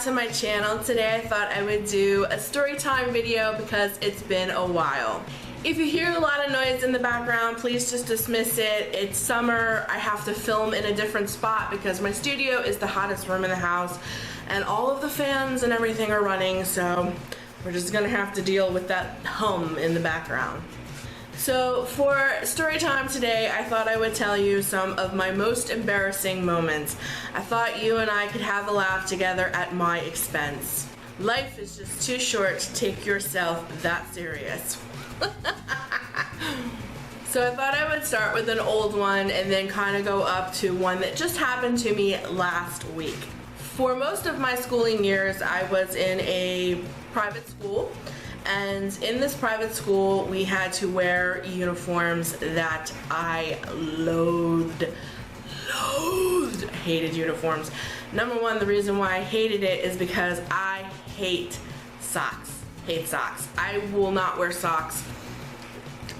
to my channel. Today I thought I would do a story time video because it's been a while. If you hear a lot of noise in the background, please just dismiss it. It's summer. I have to film in a different spot because my studio is the hottest room in the house and all of the fans and everything are running, so we're just gonna have to deal with that hum in the background. So for story time today, I thought I would tell you some of my most embarrassing moments. I thought you and I could have a laugh together at my expense. Life is just too short to take yourself that serious. So I thought I would start with an old one and then kind of go up to one that just happened to me last week. For most of my schooling years, I was in a private school. And in this private school, we had to wear uniforms that I loathed. I hated uniforms. Number one, the reason why I hated it is because I hate socks. I will not wear socks.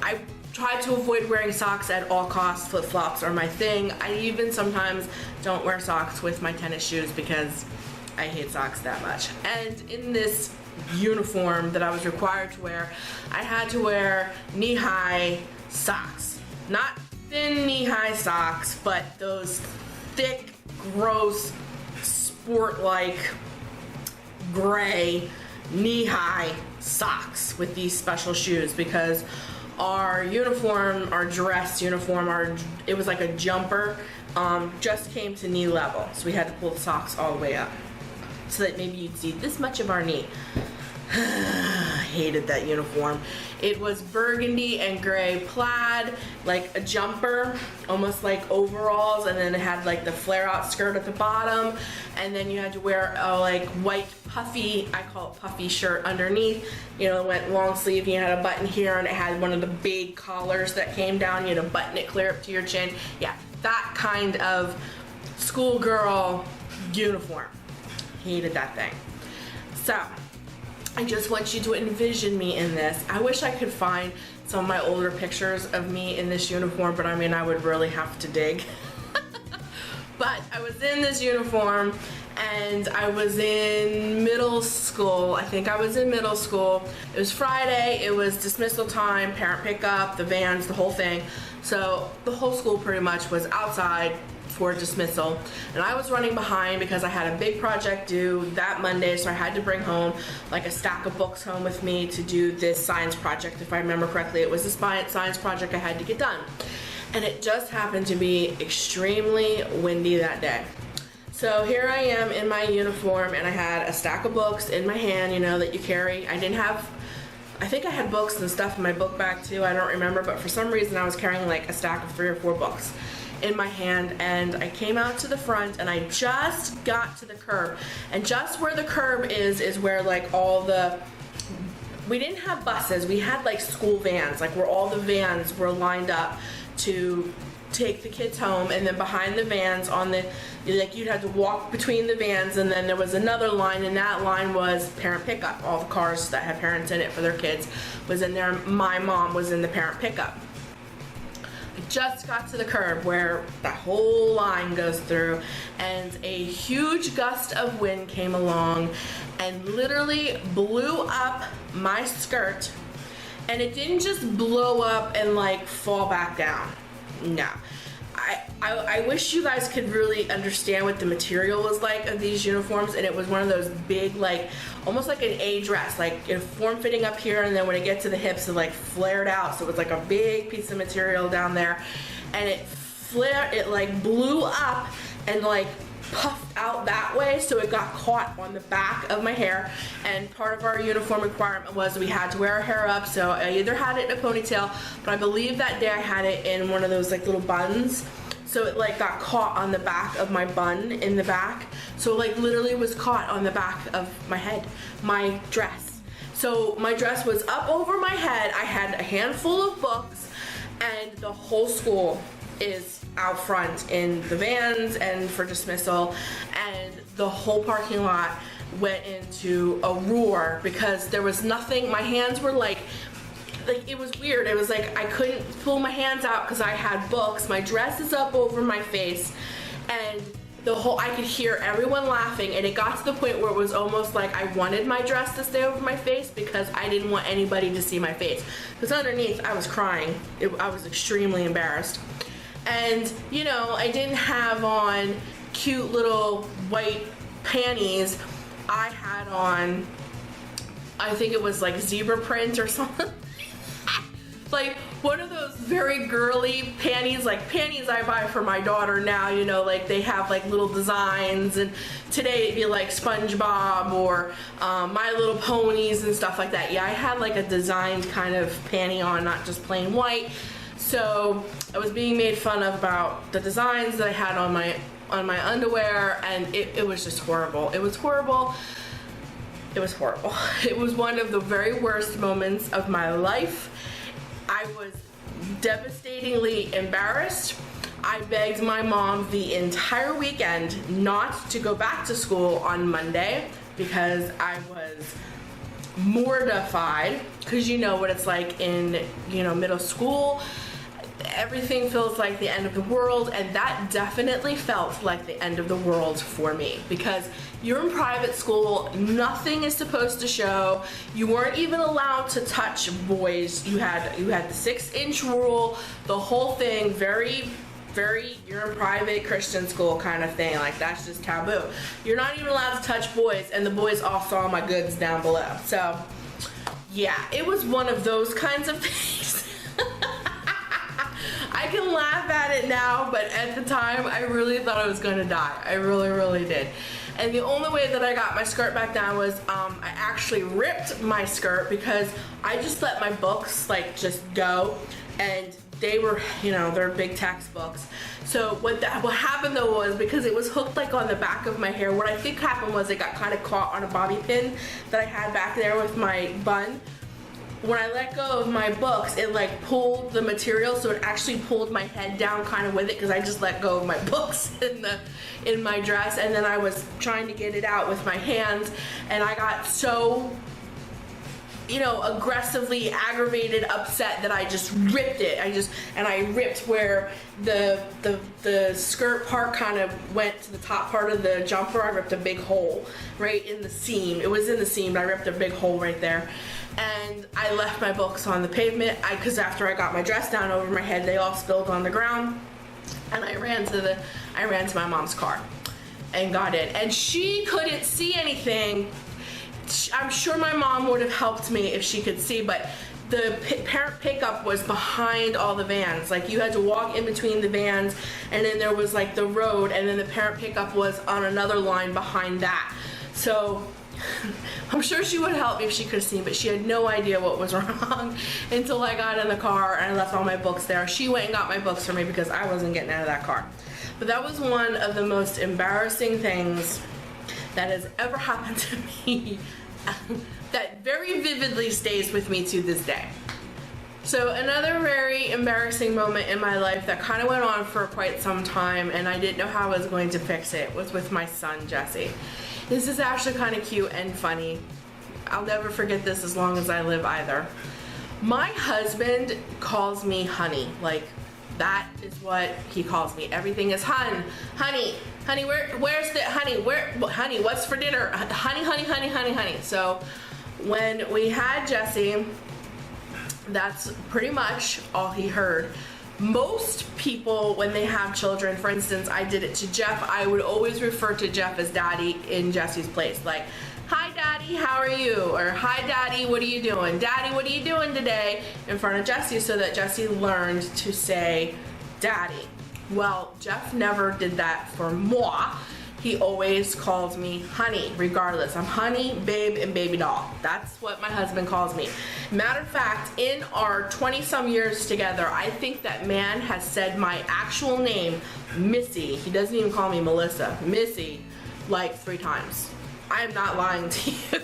I try to avoid wearing socks at all costs. Flip-flops are my thing. I even sometimes don't wear socks with my tennis shoes because I hate socks that much. And in this uniform that I was required to wear, I had to wear knee-high socks. Not thin knee-high socks, but those thick, gross, sport-like, gray, knee-high socks with these special shoes because our uniform, our dress uniform, it was like a jumper, just came to knee level. So we had to pull the socks all the way up so that maybe you'd see this much of our knee. I hated that uniform. It was burgundy and gray plaid, like a jumper, almost like overalls, and then it had like the flare out skirt at the bottom, and then you had to wear a like white puffy, I call it puffy shirt underneath. You know, it went long sleeve, you had a button here, and it had one of the big collars that came down. You had to button it clear up to your chin. Yeah, that kind of schoolgirl uniform. Hated that thing. So I just want you to envision me in this. I wish I could find some of my older pictures of me in this uniform, but I mean, I would really have to dig. But I was in this uniform and I was in middle school. I think I was in middle school. It was Friday, it was dismissal time, parent pickup, the vans, the whole thing. So the whole school pretty much was outside for dismissal, and I was running behind because I had a big project due that Monday, so I had to bring home like a stack of books home with me to do this science project. If I remember correctly, it was a science project I had to get done, and it just happened to be extremely windy that day. So here I am in my uniform, and I had a stack of books in my hand, you know, that you carry. I think I had books and stuff in my book bag too, I don't remember, but for some reason I was carrying like a stack of 3 or 4 books in my hand, and I came out to the front and I just got to the curb, and just where the curb is where like we didn't have buses, we had like school vans, like where all the vans were lined up to take the kids home, and then behind the vans you'd have to walk between the vans, and then there was another line, and that line was parent pickup. All the cars that had parents in it for their kids was in there. My mom was in the parent pickup. I just got to the curb where that whole line goes through, and a huge gust of wind came along and literally blew up my skirt, and it didn't just blow up and like fall back down. No. I wish you guys could really understand what the material was like of these uniforms, and it was one of those big, like almost like an A dress, like a form fitting up here, and then when it gets to the hips it like flared out, so it was like a big piece of material down there, and it like blew up and like puffed out that way, so it got caught on the back of my hair. And part of our uniform requirement was we had to wear our hair up, so I either had it in a ponytail, but I believe that day I had it in one of those like little buns, so it like got caught on the back of my bun in the back, so like literally was caught on the back of my head, my dress. So my dress was up over my head, I had a handful of books, and the whole school is out front in the vans and for dismissal, and the whole parking lot went into a roar because there was nothing. My hands were like it was weird. It was like I couldn't pull my hands out because I had books. My dress is up over my face, and I could hear everyone laughing, and it got to the point where it was almost like I wanted my dress to stay over my face because I didn't want anybody to see my face. Because underneath, I was crying. I was extremely embarrassed. And, you know, I didn't have on cute little white panties. I had on, I think it was like zebra print or something. Like one of those very girly panties, like panties I buy for my daughter now, you know, like they have like little designs, and today it'd be like SpongeBob or My Little Ponies and stuff like that. Yeah, I had like a designed kind of panty on, not just plain white. So I was being made fun of about the designs that I had on my underwear, and it was just horrible. It was horrible. It was horrible. It was one of the very worst moments of my life. I was devastatingly embarrassed. I begged my mom the entire weekend not to go back to school on Monday because I was mortified, because you know what it's like in, you know, middle school. Everything feels like the end of the world, and that definitely felt like the end of the world for me, because you're in private school, nothing is supposed to show. You weren't even allowed to touch boys. You had the 6-inch rule, the whole thing. Very, you're in private Christian school kind of thing. Like, that's just taboo. You're not even allowed to touch boys, and the boys all saw my goods down below. So yeah, it was one of those kinds of things. I can laugh at it now, but at the time I really thought I was gonna die. I really did. And the only way that I got my skirt back down was I actually ripped my skirt, because I just let my books like just go, and they were, you know, they're big textbooks. So what happened though was, because it was hooked like on the back of my hair, what I think happened was it got kind of caught on a bobby pin that I had back there with my bun. When I let go of my books, it like pulled the material, so it actually pulled my head down kind of with it, because I just let go of my books in my dress, and then I was trying to get it out with my hands, and I got so, you know, aggressively aggravated, upset, that I just ripped it. I ripped where the skirt part kind of went to the top part of the jumper. I ripped a big hole right in the seam. It was in the seam, but I ripped a big hole right there. And I left my books on the pavement, because after I got my dress down over my head, they all spilled on the ground. And I ran to my mom's car and got in. And she couldn't see anything. I'm sure my mom would have helped me if she could see, but the parent pickup was behind all the vans. Like, you had to walk in between the vans, and then there was like the road, and then the parent pickup was on another line behind that. So I'm sure she would help me if she could have seen, but she had no idea what was wrong until I got in the car and I left all my books there. She went and got my books for me because I wasn't getting out of that car. But that was one of the most embarrassing things that has ever happened to me that very vividly stays with me to this day. So another very embarrassing moment in my life that kind of went on for quite some time, and I didn't know how I was going to fix it, was with my son, Jesse. This is actually kind of cute and funny. I'll never forget this as long as I live either. My husband calls me honey. Like, that is what he calls me. Everything is honey, where's the honey, honey, what's for dinner? Honey. So when we had Jesse, that's pretty much all he heard. Most people, when they have children, for instance, I did it to Jeff, I would always refer to Jeff as daddy in Jesse's place. Like, hi daddy, how are you? Or hi daddy, what are you doing? Daddy, what are you doing today? In front of Jesse, so that Jesse learned to say daddy. Well, Jeff never did that for moi. He always calls me honey, regardless. I'm honey, babe, and baby doll. That's what my husband calls me. Matter of fact, in our 20-some years together, I think that man has said my actual name, Missy. He doesn't even call me Melissa. Missy, like 3 times. I am not lying to you.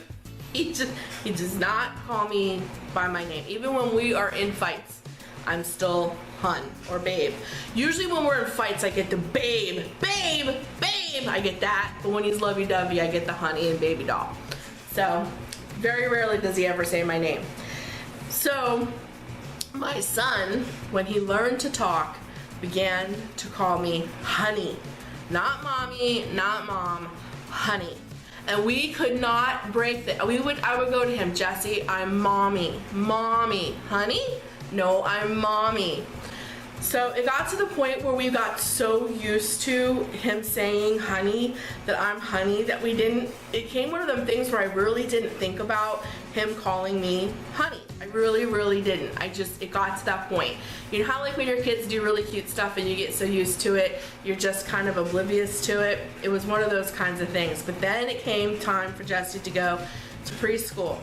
He does not call me by my name. Even when we are in fights, I'm still hun or babe. Usually when we're in fights, I get the babe. I get that. But when he's lovey-dovey, I get the honey and baby doll. So very rarely does he ever say my name. So my son, when he learned to talk, began to call me honey. Not mommy, not mom, honey. And we could not break that. I would go to him, Jesse, I'm mommy. Mommy. Honey? No, I'm mommy. So it got to the point where we got so used to him saying honey, that I'm honey, that it came one of them things where I really didn't think about him calling me honey. I really, really didn't. It got to that point. You know how like when your kids do really cute stuff and you get so used to it, you're just kind of oblivious to it? It was one of those kinds of things. But then it came time for Jesse to go to preschool.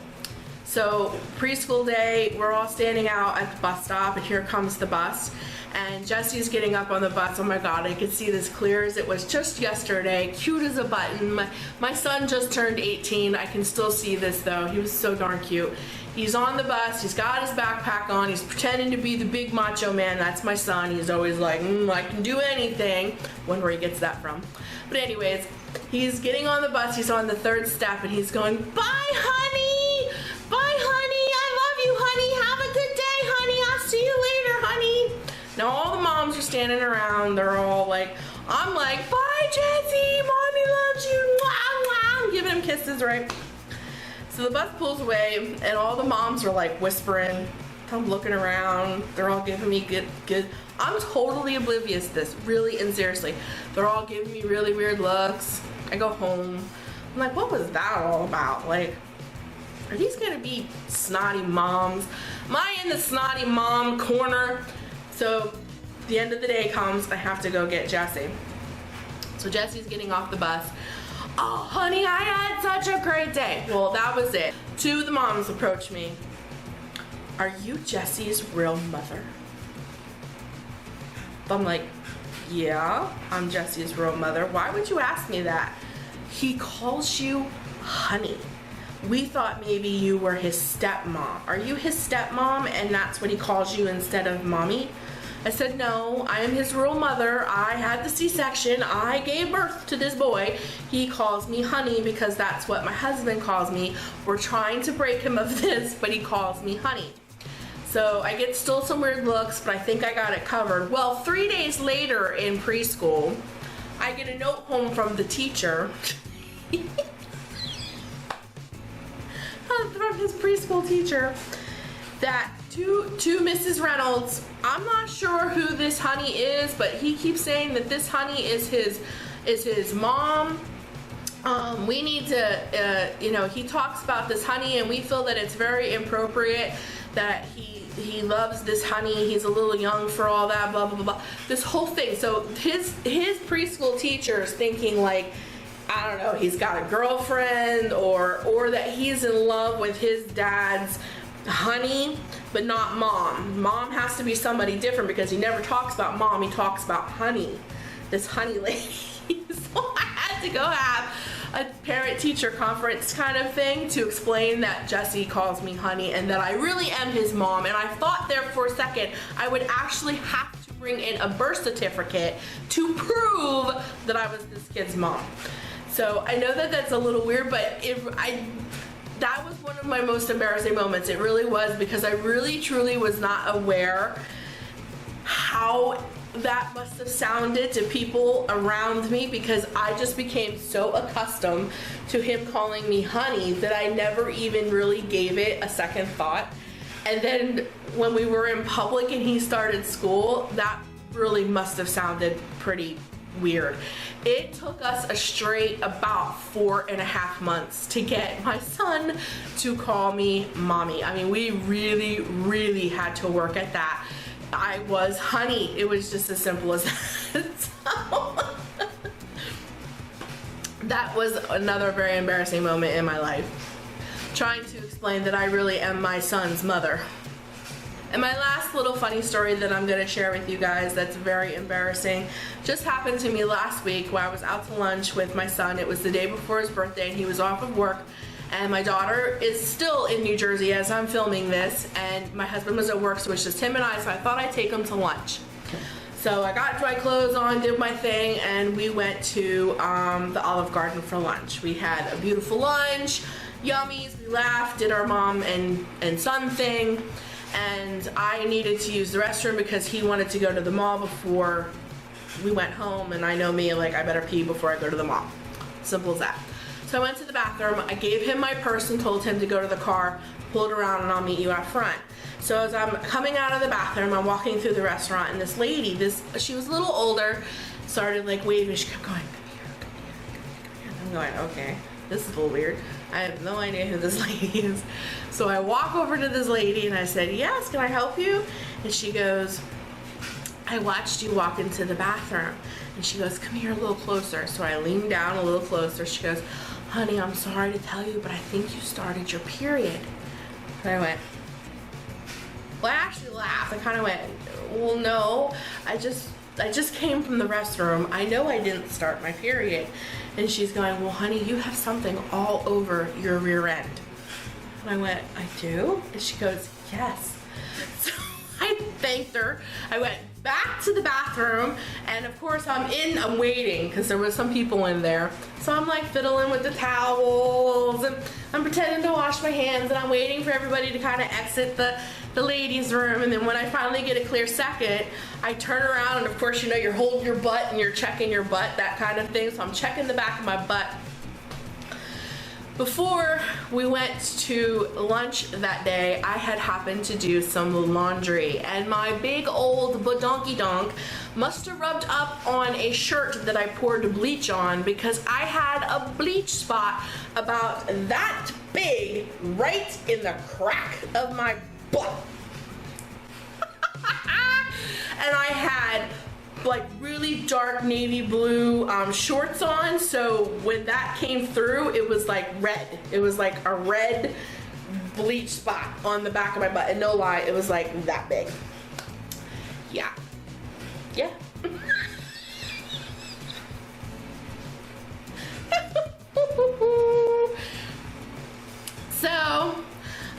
So preschool day, we're all standing out at the bus stop, and here comes the bus. And Jesse's getting up on the bus. Oh my God, I could see this clear as it was just yesterday. Cute as a button. My son just turned 18. I can still see this though. He was so darn cute. He's on the bus. He's got his backpack on. He's pretending to be the big macho man. That's my son. He's always like, I can do anything. Wonder where he gets that from. But anyways, he's getting on the bus. He's on the third step and he's going, bye honey. Bye honey. I love you honey. Have a good day honey. I'll see you later honey. Now all the moms are standing around. They're all like, I'm like, bye Jesse. Mommy loves you. Wow, wow. Giving him kisses, right? So the bus pulls away and all the moms are like whispering. I'm looking around. They're all giving me good. I'm totally oblivious to this, really and seriously. They're all giving me really weird looks. I go home. I'm like, what was that all about? Like, are these gonna be snotty moms? Am I in the snotty mom corner? So the end of the day comes, I have to go get Jesse. So Jesse's getting off the bus. Oh, honey, I had such a great day. Well, that was it. Two of the moms approached me. Are you Jesse's real mother? I'm like, yeah, I'm Jesse's real mother. Why would you ask me that? He calls you honey. We thought maybe you were his stepmom. Are you his stepmom and that's what he calls you instead of mommy? I said, no, I am his real mother. I had the C-section. I gave birth to this boy. He calls me honey because that's what my husband calls me. We're trying to break him of this, but he calls me honey. So I get still some weird looks, but I think I got it covered. Well, 3 days later in preschool, I get a note home from the teacher. From his preschool teacher that to Mrs. Reynolds, I'm not sure who this honey is, but he keeps saying that this honey is his mom. We need to, he talks about this honey and we feel that it's very inappropriate that he loves this honey. He's a little young for all that, blah, blah, blah, blah. This whole thing. So his preschool teacher's thinking like, I don't know, he's got a girlfriend or that he's in love with his dad's honey, but not mom. Mom has to be somebody different because he never talks about mom, he talks about honey, this honey lady. So I had to go have a parent-teacher conference kind of thing to explain that Jesse calls me honey and that I really am his mom. And I thought there for a second I would actually have to bring in a birth certificate to prove that I was this kid's mom. So I know that that's a little weird, but that was one of my most embarrassing moments. It really was, because I really truly was not aware how that must have sounded to people around me, because I just became so accustomed to him calling me honey that I never even really gave it a second thought. And then when we were in public and he started school, that really must have sounded pretty weird. It took us a straight about 4.5 months to get my son to call me mommy. I mean, we really, really had to work at that. I was honey. It was just as simple as that. So, that was another very embarrassing moment in my life. Trying to explain that I really am my son's mother. And my last little funny story that I'm going to share with you guys that's very embarrassing just happened to me last week when I was out to lunch with my son. It was the day before his birthday and he was off of work, and my daughter is still in New Jersey as I'm filming this, and my husband was at work, so it was just him and I, so I thought I'd take him to lunch. So I got dry clothes on, did my thing, and we went to the Olive Garden for lunch. We had a beautiful lunch, yummies, we laughed, did our mom and son thing. And I needed to use the restroom because he wanted to go to the mall before we went home, and I know me, like, I better pee before I go to the mall. Simple as that. So I went to the bathroom, I gave him my purse and told him to go to the car, pull it around, and I'll meet you out front. So as I'm coming out of the bathroom, I'm walking through the restaurant, and this lady, she was a little older, started like waving. She kept going, come here. I'm going, okay, this is a little weird. I have no idea who this lady is. So I walk over to this lady and I said, yes, can I help you? And she goes, I watched you walk into the bathroom. And she goes, come here a little closer. So I leaned down a little closer. She goes, honey, I'm sorry to tell you, but I think you started your period. And I went, well, I actually laughed. I kind of went, well, no, I just came from the restroom. I know I didn't start my period. And she's going, well, honey, you have something all over your rear end. And I went, I do? And she goes, yes. So I thanked her. I went back to the bathroom, and of course I'm waiting because there was some people in there. So I'm like fiddling with the towels, and I'm pretending to wash my hands, and I'm waiting for everybody to kind of exit the ladies' room. And then when I finally get a clear second, I turn around, and of course, you know, you're holding your butt and you're checking your butt, that kind of thing. So I'm checking the back of my butt. Before we went to lunch that day, I had happened to do some laundry, and my big old badonky donk must have rubbed up on a shirt that I poured bleach on, because I had a bleach spot about that big right in the crack of my butt. And I had like really dark navy blue shorts on, so when that came through, it was like red. It was like a red bleach spot on the back of my butt, and no lie, it was like that big. Yeah. So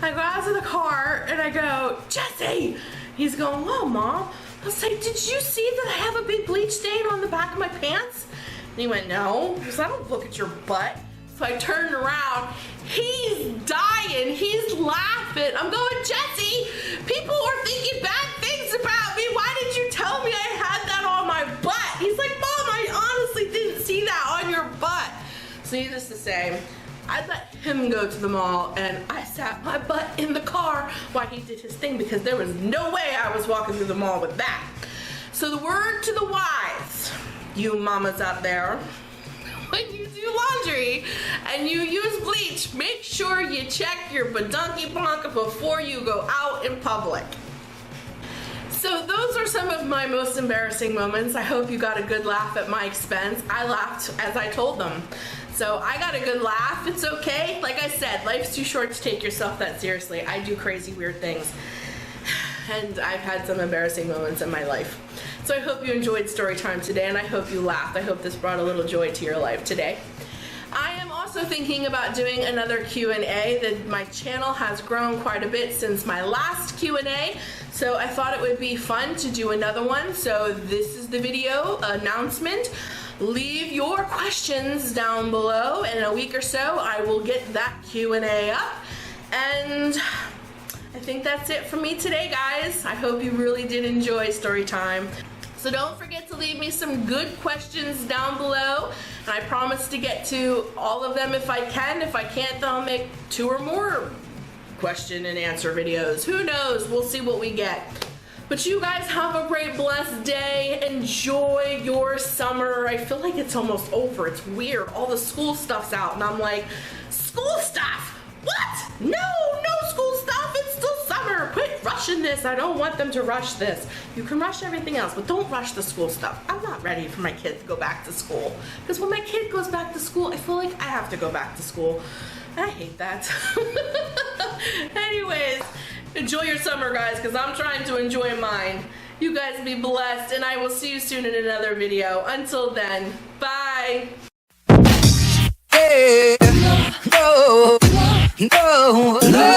I go out to the car and I go, Jesse. He's going, whoa, Mom. I was like, did you see that I have a big bleach stain on the back of my pants? And he went, no, because I don't look at your butt. So I turned around. He's dying. He's laughing. I'm going, Jesse, people are thinking bad things about me. Why did you tell me I had that on my butt? He's like, Mom, I honestly didn't see that on your butt. So needless to say, I let him go to the mall, and I sat my butt in the car while he did his thing, because there was no way I was walking through the mall with that. So the word to the wise, you mamas out there, when you do laundry and you use bleach, make sure you check your badunky blanca before you go out in public. So those are some of my most embarrassing moments. I hope you got a good laugh at my expense. I laughed as I told them. So I got a good laugh. It's okay. Like I said, life's too short to take yourself that seriously. I do crazy, weird things. And I've had some embarrassing moments in my life. So I hope you enjoyed story time today, and I hope you laughed. I hope this brought a little joy to your life today. I am also thinking about doing another Q&A. That my channel has grown quite a bit since my last Q&A, so I thought it would be fun to do another one. So this is the video announcement. Leave your questions down below, and in a week or so I will get that Q&A up. And I think that's it for me today, guys. I hope you really did enjoy story time. So don't forget to leave me some good questions down below, and I promise to get to all of them if I can. If I can't, then I'll make 2 or more question and answer videos. Who knows? We'll see what we get. But you guys have a great, blessed day. Enjoy your summer. I feel like it's almost over. It's weird. All the school stuff's out, and I'm like, school stuff? What? No school stuff. It's still summer. Quit rushing this. I don't want them to rush this. You can rush everything else, but don't rush the school stuff. I'm not ready for my kid to go back to school. Because when my kid goes back to school, I feel like I have to go back to school. I hate that. Anyways, enjoy your summer, guys, because I'm trying to enjoy mine. You guys be blessed, and I will see you soon in another video. Until then, bye. Hey, no, no, no.